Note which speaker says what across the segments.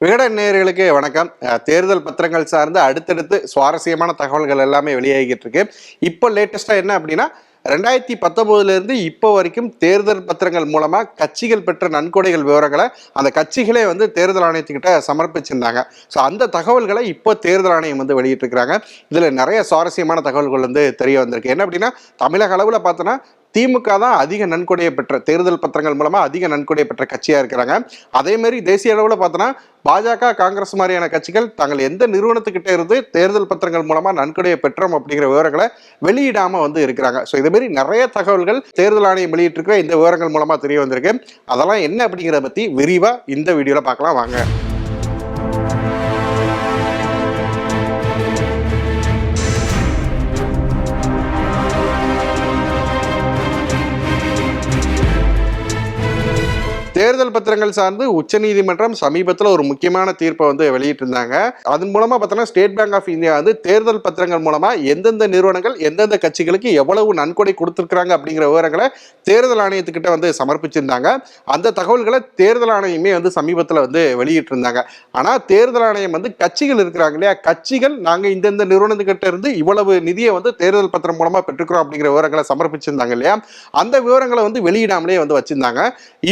Speaker 1: விகடன் நேயர்களுக்கு வணக்கம். தேர்தல் பத்திரங்கள் சார்ந்து அடுத்தடுத்து சுவாரஸ்யமான தகவல்கள் எல்லாமே வெளியாகிட்டு இருக்கு. இப்போ லேட்டஸ்டா என்ன அப்படின்னா 2019 இருந்து இப்போ வரைக்கும் தேர்தல் பத்திரங்கள் மூலமா கட்சிகள் பெற்ற நன்கொடைகள் விவரங்களை அந்த கட்சிகளே வந்து தேர்தல் ஆணையத்துக்கிட்ட சமர்ப்பிச்சிருந்தாங்க. ஸோ அந்த தகவல்களை இப்போ தேர்தல் ஆணையம் வந்து வெளியிட்டிருக்கிறாங்க. இதுல நிறைய சுவாரஸ்யமான தகவல்கள் வந்து தெரிய வந்திருக்கு. என்ன அப்படின்னா தமிழக அளவில் பார்த்தோன்னா திமுக தான் அதிக நன்கொடையை பெற்ற தேர்தல் பத்திரங்கள் மூலமா அதிக நன்கொடையை பெற்ற கட்சியா இருக்கிறாங்க. அதே மாதிரி தேசிய அளவில் பார்த்தோன்னா பாஜக, காங்கிரஸ் மாதிரியான கட்சிகள் தாங்கள் எந்த நிறுவனத்துக்கிட்ட இருந்து தேர்தல் பத்திரங்கள் மூலமா நன்கொடையை பெற்றோம் அப்படிங்கிற விவரங்களை வெளியிடாம வந்து இருக்கிறாங்க. ஸோ இதே மாதிரி நிறைய தகவல்கள் தேர்தல் ஆணையம் வெளியிட்டிருக்கிற இந்த விவரங்கள் மூலமா தெரிய வந்திருக்கு. அதெல்லாம் என்ன அப்படிங்கிறத பத்தி விரிவா இந்த வீடியோல பார்க்கலாம் வாங்க. தேர்தல் பத்திரங்கள் சார்ந்து உச்சநீதிமன்றம் சமீபத்தில் ஒரு முக்கியமான தீர்ப்பை வந்து வெளியிட்டிருந்தாங்க. அதன் மூலமா பார்த்தோன்னா ஸ்டேட் பேங்க் ஆஃப் இந்தியா வந்து தேர்தல் பத்திரங்கள் மூலமா எந்தெந்த நிறுவனங்கள் எந்தெந்த கட்சிகளுக்கு எவ்வளவு நன்கொடை கொடுத்துருக்காங்க அப்படிங்கிற விவரங்களை தேர்தல் ஆணையத்துக்கிட்ட வந்து சமர்ப்பிச்சிருந்தாங்க. அந்த தகவல்களை தேர்தல் ஆணையமே வந்து சமீபத்தில் வந்து வெளியிட்டிருந்தாங்க. ஆனால் தேர்தல் ஆணையம் வந்து கட்சிகள் இருக்கிறாங்க இல்லையா, கட்சிகள் நாங்கள் இந்தந்த நிறுவனத்துக்கிட்ட இருந்து இவ்வளவு நிதியை வந்து தேர்தல் பத்திரம் மூலமா பெற்றுக்கிறோம் அப்படிங்கிற விவரங்களை சமர்ப்பிச்சிருந்தாங்க இல்லையா, அந்த விவரங்களை வந்து வெளியிடாமலே வந்து வச்சிருந்தாங்க.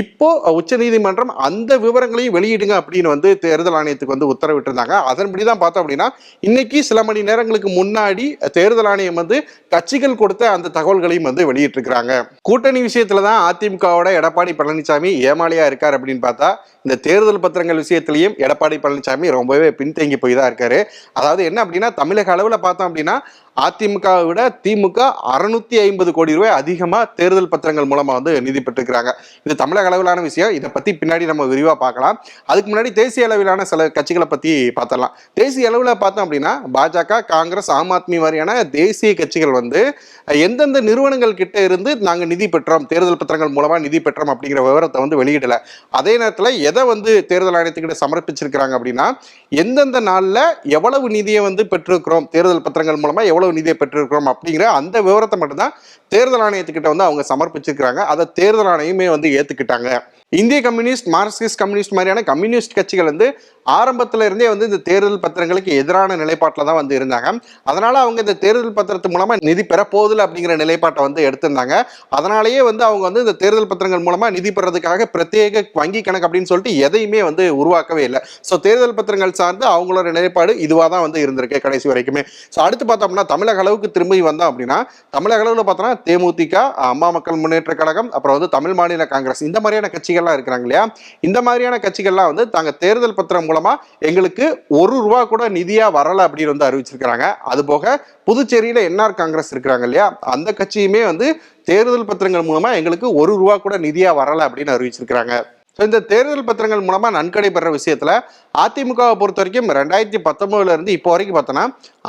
Speaker 1: இப்போ உச்ச நீதிமன்றம் அந்த விவரங்களையும் வெளியிடுங்க அப்படின்னு வந்து தேர்தல் ஆணையத்துக்கு வந்து உத்தரவிட்டிருந்தாங்க. அதன்படிதான் பார்த்தோம் அப்படின்னா இன்னைக்கு சில மணி நேரங்களுக்கு முன்னாடி தேர்தல் ஆணையம் வந்து கட்சிகள் கொடுத்த அந்த தகவல்களையும் வந்து வெளியிட்டிருக்கிறாங்க. கூட்டணி விஷயத்துலதான் அதிமுகவோட எடப்பாடி பழனிசாமி ஏமாளியா இருக்கார் அப்படின்னு பார்த்தா இந்த தேர்தல் பத்திரங்கள் விஷயத்திலையும் எடப்பாடி பழனிசாமி ரொம்பவே பின்தங்கி போய் தான் இருக்காரு. அதாவது என்ன அப்படின்னா தமிழக அளவில் பார்த்தோம் அப்படின்னா அதிமுகவை விட திமுக 650 கோடி ரூபாய் அதிகமா தேர்தல் பத்திரங்கள் மூலமா வந்து நிதி பெற்றுக்கிறாங்க. இது தமிழக அளவிலான விஷயம். இதை பத்தி பின்னாடி நம்ம விரிவா பார்க்கலாம். அதுக்கு முன்னாடி தேசிய அளவிலான சில கட்சிகளை பத்தி பார்த்தரலாம். தேசிய அளவில் பார்த்தோம் அப்படின்னா பாஜக, காங்கிரஸ், ஆம் ஆத்மி மாதிரியான தேசிய கட்சிகள் வந்து எந்தெந்த நிறுவனங்கள் கிட்ட இருந்து நாங்கள் நிதி பெற்றோம், தேர்தல் பத்திரங்கள் மூலமா நிதி பெற்றோம் அப்படிங்கிற விவரத்தை வந்து வெளியிடல. அதே நேரத்தில் எதை வந்து தேர்தல் ஆணையத்துக்கிட்ட சமர்ப்பிச்சிருக்கிறாங்க அப்படின்னா எந்தெந்த நாள்ல எவ்வளவு நிதியை வந்து பெற்றிருக்கிறோம், தேர்தல் பத்திரங்கள் மூலமா எவ்வளவு நிதியை பெற்றிருக்கிறோம் அப்படிங்கிற அந்த விவரத்தை மட்டும்தான் தேர்தல் ஆணையத்துக்கிட்ட வந்து அவங்க சமர்ப்பிச்சிருக்கிறாங்க. அதை தேர்தல் ஆணையமே வந்து ஏத்துக்கிட்டாங்க. இந்திய கம்யூனிஸ்ட், மார்க்சிஸ்ட் கம்யூனிஸ்ட் மாதிரியான கம்யூனிஸ்ட் கட்சிகள் வந்து ஆரம்பத்துல இருந்தே வந்து இந்த தேர்தல் பத்திரங்களுக்கு எதிரான நிலைப்பாட்டில் தான் வந்து இருந்தாங்க. அதனால அவங்க இந்த தேர்தல் பத்திரத்து மூலமா நிதி பெற போதில்லை அப்படிங்கிற நிலைப்பாட்டை வந்து எடுத்திருந்தாங்க. அதனாலேயே வந்து அவங்க வந்து இந்த தேர்தல் பத்திரங்கள் மூலமா நிதி பெறதுக்காக பிரத்யேக வங்கி கணக்கு அப்படின்னு சொல்லிட்டு எதையுமே வந்து உருவாக்கவே இல்லை. ஸோ தேர்தல் பத்திரங்கள் சார்ந்து அவங்களோட நிலைப்பாடு இதுவாக தான் வந்து இருந்திருக்கு கடைசி வரைக்குமே. ஸோ அடுத்து பார்த்தோம்னா தமிழக அளவுக்கு திரும்பி வந்தோம் அப்படின்னா தமிழக அளவில் பார்த்தோம்னா தேமுதிக, அம்மா மக்கள் முன்னேற்ற கழகம், அப்புறம் வந்து தமிழ் மாநில காங்கிரஸ், இந்த மாதிரியான கட்சிகள்லாம் இருக்கிறாங்க இல்லையா, இந்த மாதிரியான கட்சிகள்லாம் வந்து தாங்க தேர்தல் பத்திரம் மூலமா எங்களுக்கு ₹1 கூட நிதியா வரல அப்படின்னு வந்து அறிவிச்சிருக்கிறாங்க. அது போக புதுச்சேரியில என்ஆர் காங்கிரஸ் இருக்கிறாங்க இல்லையா, அந்த கட்சியுமே வந்து தேர்தல் பத்திரங்கள் மூலமா எங்களுக்கு ₹1 கூட நிதியா வரல அப்படின்னு அறிவிச்சிருக்கிறாங்க. இந்த தேர்தல் பத்திரங்கள் மூலமா நன்கொடை பெற விஷயத்துல அதிமுகவை பொறுத்த வரைக்கும் 2019 இருந்து இப்போ வரைக்கும் பார்த்தோன்னா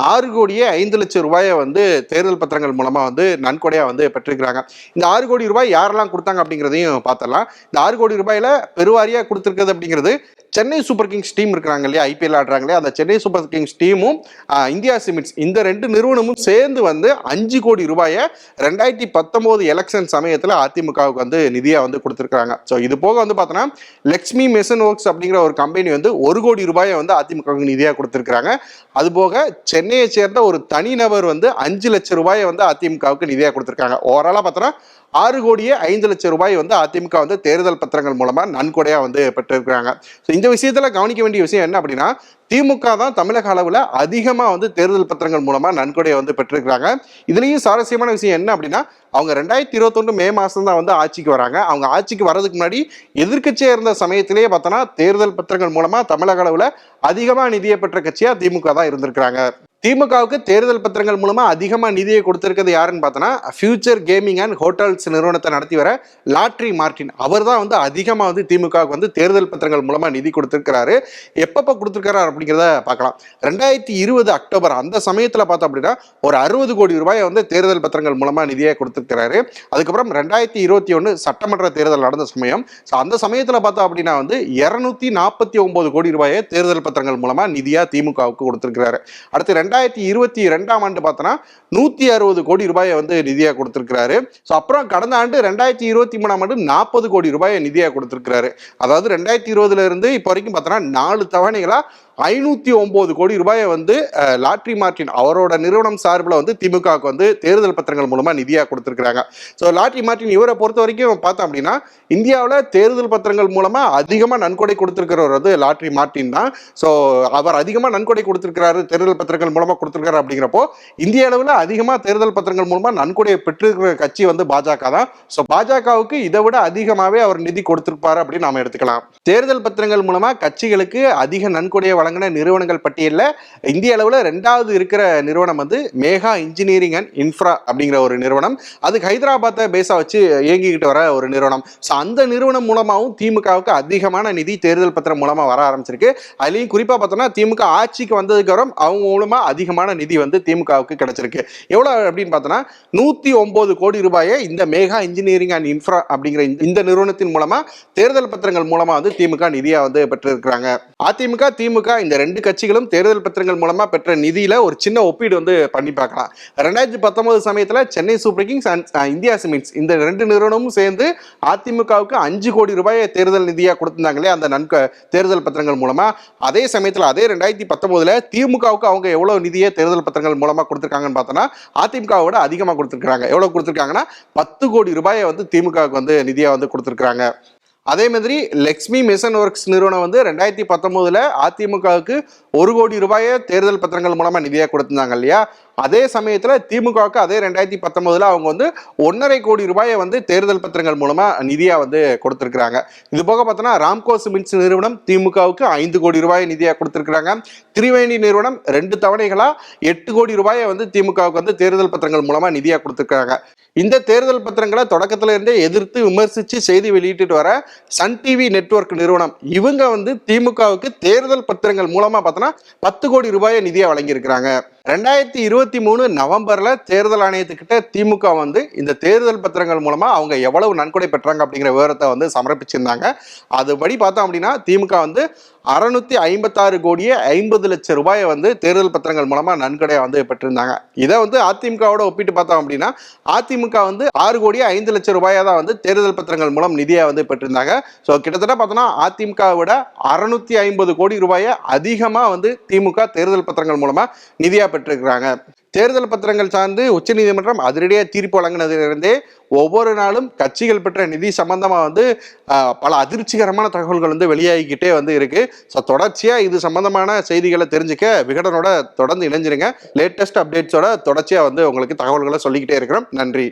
Speaker 1: 6,05,00,000 வந்து தேர்தல் பத்திரங்கள் மூலமா வந்து நன்கொடையா வந்து பெற்றிருக்கிறாங்க. இந்த 6 கோடி ரூபாய் யாரெல்லாம் கொடுத்தாங்க அப்படிங்கிறதையும் பார்த்தலாம். இந்த 6 கோடி ரூபாயில பெருவாரியா கொடுத்திருக்கிறது அப்படிங்கிறது சென்னை சூப்பர் கிங்ஸ் டீம் இருக்கிறாங்க இல்லையா, ஐபிஎல் ஆடுறாங்க இல்லையா, அந்த சென்னை சூப்பர் கிங்ஸ் டீமும் இந்தியா சிமெண்ட்ஸ் இந்த 2 நிறுவனமும் சேர்ந்து வந்து 5 கோடி ரூபாயை 2019 எலெக்ஷன் சமயத்தில் அதிமுகவுக்கு வந்து நிதியா வந்து கொடுத்திருக்காங்க. ஸோ இது போக வந்து பார்த்தோன்னா லக்ஷ்மி மெஷன் ஒர்க்ஸ் அப்படிங்கிற ஒரு கம்பெனி வந்து 1 கோடி ரூபாயை வந்து அதிமுகவுக்கு நிதியா கொடுத்திருக்காங்க. அது போக சென்னையை சேர்ந்த ஒரு தனிநபர் வந்து 5 லட்சம் ரூபாயை வந்து அதிமுகவுக்கு நிதியா கொடுத்திருக்காங்க. ஓவராலா பார்த்தோன்னா 6,05,00,000 வந்து அதிமுக வந்து தேர்தல் பத்திரங்கள் மூலமா நன்கொடையா வந்து பெற்றிருக்கிறாங்க. இந்த விஷயத்துல கவனிக்க வேண்டிய விஷயம் என்ன அப்படின்னா திமுக தான் தமிழக அளவில் அதிகமாக வந்து தேர்தல் பத்திரங்கள் மூலமா நன்கொடையை வந்து பெற்றிருக்கிறாங்க. இதுலேயும் சுவாரஸ்யமான விஷயம் என்ன அப்படின்னா அவங்க 2021 மே மாதம் தான் வந்து ஆட்சிக்கு வராங்க. அவங்க ஆட்சிக்கு வர்றதுக்கு முன்னாடி எதிர்கட்சியாக இருந்த சமயத்திலேயே பார்த்தோன்னா தேர்தல் பத்திரங்கள் மூலமா தமிழக அளவில் அதிகமாக நிதியை பெற்ற கட்சியாக திமுக தான் இருந்திருக்கிறாங்க. திமுகவுக்கு தேர்தல் பத்திரங்கள் மூலமா அதிகமா நிதியை கொடுத்திருக்கிறது யாருன்னு பார்த்தோன்னா ஃபியூச்சர் கேமிங் அண்ட் ஹோட்டல்ஸ் நிறுவனத்தை நடத்தி வர லாட்ரி மார்டின். அவர் தான் வந்து அதிகமாக வந்து திமுகவுக்கு வந்து தேர்தல் பத்திரங்கள் மூலமா நிதி கொடுத்திருக்கிறாரு. எப்பப்போ கொடுத்திருக்கிறார் அப்படிங்கிறத பார்க்கலாம். 2020 அக்டோபர் அந்த சமயத்தில் பார்த்தோம் அப்படின்னா ஒரு 60 கோடி ரூபாயை வந்து தேர்தல் பத்திரங்கள் மூலமா நிதியை கொடுத்திருக்கிறாரு. அதுக்கப்புறம் 2021 சட்டமன்ற தேர்தல் நடந்த சமயம், அந்த சமயத்தில் பார்த்தோம் அப்படின்னா வந்து 249 கோடி ரூபாயை தேர்தல் பத்திரங்கள் மூலமா நிதியா திமுகவுக்கு கொடுத்திருக்கிறாரு. அடுத்து 2022ஆம் ஆண்டு பார்த்தோன்னா 160 கோடி ரூபாயை வந்து நிதியா கொடுத்திருக்கிறாரு. ஸோ அப்புறம் கடந்த ஆண்டு 2023ஆம் ஆண்டு 40 கோடி ரூபாயை நிதியா கொடுத்திருக்கிறாரு. அதாவது 2020ல இருந்து இப்போ வரைக்கும் பார்த்தோன்னா 4 தவணைகளா 509 கோடி ரூபாயை வந்து லாட்ரி மார்டின் அவரோட நிறுவனம் சார்பில் வந்து திமுகவுக்கு வந்து தேர்தல் பத்திரங்கள் மூலமா நிதியா கொடுத்திருக்கிறாங்க. ஸோ லாட்ரி மார்டின் இவரை பொறுத்த வரைக்கும் பார்த்தோம் அப்படின்னா இந்தியாவில் தேர்தல் பத்திரங்கள் மூலமா அதிகமாக நன்கொடை கொடுத்திருக்கிறவர் வந்து லாட்ரி மார்டின் தான். ஸோ அவர் அதிகமாக நன்கொடை கொடுத்திருக்கிறாரு, தேர்தல் பத்திரங்கள் மூலமா கொடுத்திருக்காரு. அப்படிங்கிறப்போ இந்திய அளவில் அதிகமாக தேர்தல் பத்திரங்கள் மூலமா நன்கொடையை பெற்றிருக்கிற கட்சி வந்து பாஜக தான். ஸோ பாஜகவுக்கு இதை விட அதிகமாகவே அவர் நிதி கொடுத்திருப்பாரு அப்படின்னு நாம எடுத்துக்கலாம். தேர்தல் பத்திரங்கள் மூலமா கட்சிகளுக்கு அதிக நன்கொடையை வழங்கின நிறுவனங்கள் பட்டியலில் இந்திய அளவில் 2வது இருக்கிற நிறுவனம் வந்து மேகா இன்ஜினியரிங் அண்ட் இன்ஃப்ரா அப்படிங்கிற ஒரு நிறுவனம். அது ஹைதராபாத்தை பேஸா வச்சு இயங்கிக்கிட்டு வர ஒரு நிறுவனம். ஸோ அந்த நிறுவனம் மூலமாகவும் திமுகவுக்கு அதிகமான நிதி தேர்தல் பத்திரம் மூலமா வர ஆரம்பிச்சிருக்கு. அதுலேயும் குறிப்பாக பார்த்தோம்னா திமுக ஆட்சிக்கு வந்ததுக்கு அப்புறம் அவங்க மூலமா அதிகமான நிதி வந்து திமுகவுக்கு கிடைச்சிருக்கு. எவ்வளோ அப்படின்னு பார்த்தோன்னா 109 கோடி ரூபாயை இந்த மேகா இன்ஜினியரிங் அண்ட் இன்ஃப்ரா அப்படிங்கிற இந்த நிறுவனத்தின் மூலமா தேர்தல் பத்திரங்கள் மூலமா வந்து திமுக நிதியா வந்து பெற்றிருக்கிறாங்க. அதிமுக திமுக இந்த 2 கட்சிகளும் தேர்தல் பத்திரங்கள் மூலமா பெற்ற நிதியில ஒரு சின்ன ஒப்பீடு வந்து பண்ணி பார்க்கலாம். 2019 சமயத்துல Chennai super Kings and India cements இந்த 2 நிறுவனமும் சேர்ந்து அதிமுகவுக்கு 5 கோடி ரூபாயை தேர்தல் நிதியா கொடுத்திருந்தாங்களே அந்த தேர்தல் பத்திரங்கள் மூலமா. அதே சமயத்துல அதே 2019ல திமுகவுக்கு அவங்க எவ்வளவு நிதியை தேர்தல் பத்திரங்கள் மூலமா கொடுத்திருக்காங்கன்னு பார்த்தோம்னா அதிமுகவோட அதிகமா கொடுத்திருக்காங்க. எவ்வளவு கொடுத்திருக்காங்கன்னா 10 கோடி ரூபாயை வந்து திமுகவுக்கு வந்து நிதியா வந்து கொடுத்திருக்காங்க. அதே மாதிரி லக்ஷ்மி மெஷன் ஒர்க்ஸ் நிறுவனம் வந்து 2019ல அதிமுகவுக்கு 1 கோடி ரூபாயை தேர்தல் பத்திரங்கள் மூலமா நிதியா கொடுத்திருந்தாங்க இல்லையா. அதே சமயத்துல திமுகவுக்கு அதே 2019ல அவங்க வந்து 1.5 கோடி ரூபாயை வந்து தேர்தல் பத்திரங்கள் மூலமா நிதியா வந்து கொடுத்திருக்கிறாங்க. இது போக பார்த்தோன்னா ராம்கோ சிமெண்ட்ஸ் நிறுவனம் திமுகவுக்கு 5 கோடி ரூபாய் நிதியா கொடுத்திருக்கிறாங்க. திரிவேணி நிறுவனம் 2 தவணைகளா 8 கோடி ரூபாயை வந்து திமுகவுக்கு வந்து தேர்தல் பத்திரங்கள் மூலமா நிதியா கொடுத்திருக்காங்க. இந்த தேர்தல் பத்திரங்களை தொடக்கத்துல இருந்தே எதிர்த்து விமர்சிச்சு செய்தி வெளியிட்டு வர சன் டிவி நெட்வொர்க் நிறுவனம் இவங்க வந்து திமுகவுக்கு தேர்தல் பத்திரங்கள் மூலமா பார்த்தோன்னா 10 கோடி ரூபாயை நிதியா வழங்கியிருக்கிறாங்க. 2023 நவம்பர்ல தேர்தல் ஆணையத்துக்கிட்ட திமுக வந்து இந்த தேர்தல் பத்திரங்கள் மூலமா அவங்க எவ்வளவு நன்கொடை பெற்றாங்க அப்படிங்கிற விவரத்தை வந்து சமர்ப்பிச்சிருந்தாங்க. அதுபடி பார்த்தோம் அப்படின்னா திமுக வந்து 656 கோடியே 50 லட்சம் ரூபாயை வந்து தேர்தல் பத்திரங்கள் மூலமா நன்கொடையை வந்து பெற்றிருந்தாங்க. இதை வந்து அதிமுகவோட ஒப்பிட்டு பார்த்தோம் அப்படின்னா அதிமுக வந்து 6 கோடியே 5 லட்சம் ரூபாயா தான் வந்து தேர்தல் பத்திரங்கள் மூலம் நிதியை வந்து பெற்றிருந்தாங்க. ஸோ கிட்டத்தட்ட பார்த்தோம்னா அதிமுக விட 650 கோடி ரூபாயை அதிகமா வந்து திமுக தேர்தல் பத்திரங்கள் மூலமா நிதியா பெற்றிருக்கிறாங்க. தேர்தல் பத்திரங்கள் சார்ந்து உச்சநீதிமன்றம் அதிரடியாக தீர்ப்பு வழங்கினதிலிருந்தே ஒவ்வொரு நாளும் கட்சிகள் பெற்ற நிதி சம்பந்தமா வந்து பல அதிர்ச்சிகரமான தகவல்கள் வந்து வெளியாகிக்கிட்டே வந்து இருக்கு. ஸோ தொடர்ச்சியா இது சம்பந்தமான செய்திகளை தெரிஞ்சுக்க விகடனோட தொடர்ந்து இணைஞ்சிருங்க. லேட்டஸ்ட் அப்டேட்ஸோட தொடர்ச்சியா வந்து உங்களுக்கு தகவல்களை சொல்லிக்கிட்டே இருக்கிறோம். நன்றி.